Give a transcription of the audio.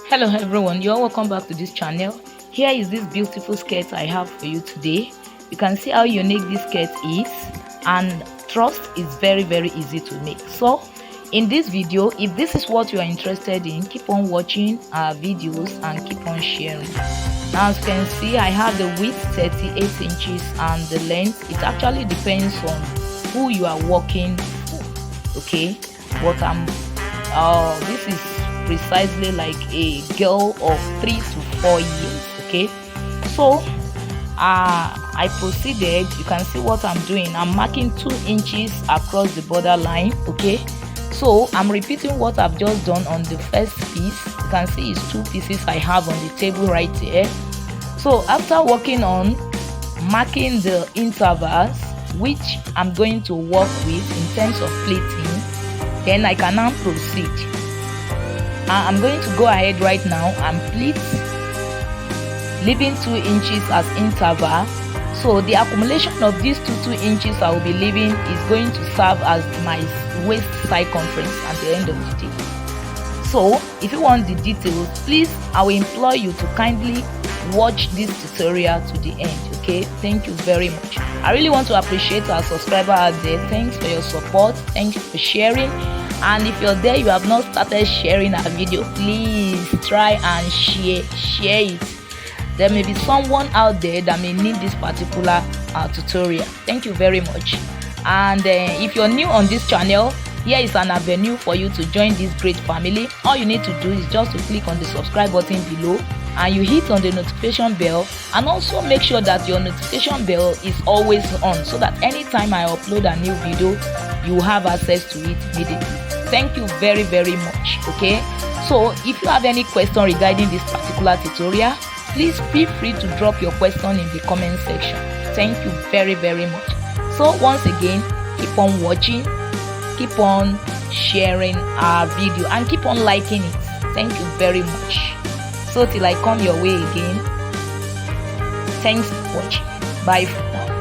Hello everyone, you're welcome back to this channel. Here is this beautiful skirt I have for you today. You can see how unique this skirt is, and trust is very easy to make. So in this video, if this is what you are interested in, keep on watching our videos and keep on sharing. Now as you can see, I have the width 38 inches and the length, it actually depends on who you are working for, okay? But this is precisely like a girl of 3 to 4 years, okay? So I proceeded. You can see what I'm doing. I'm marking 2 inches across the borderline, okay? So I'm repeating what I've just done on the first piece. You can see it's 2 pieces I have on the table right here. So after working on marking the intervals which I'm going to work with in terms of pleating, then I can now proceed. I'm going to go ahead right now and pleat, leaving 2 inches as interval. So the accumulation of these 2 inches I will be leaving is going to serve as my waist circumference at the end of the day. So if you want the details, please, I will implore you to kindly watch this tutorial to the end, okay? Thank you very much. I really want to appreciate our subscriber out there. Thanks for your support. Thank you for sharing. And if you're there, you have not started sharing our video, please try and share it. There may be someone out there that may need this particular tutorial. Thank you very much. And if you're new on this channel, here is an avenue for you to join this great family. All you need to do is just to click on the subscribe button below and you hit on the notification bell, and also make sure that your notification bell is always on so that anytime I upload a new video, you have access to it immediately. Thank you very much, okay? So if you have any question regarding this particular tutorial, please feel free to drop your question in the comment section. Thank you very much. So once again, keep on watching, keep on sharing our video, and keep on liking it. Thank you very much. So till I come your way again, thanks for watching. Bye for now.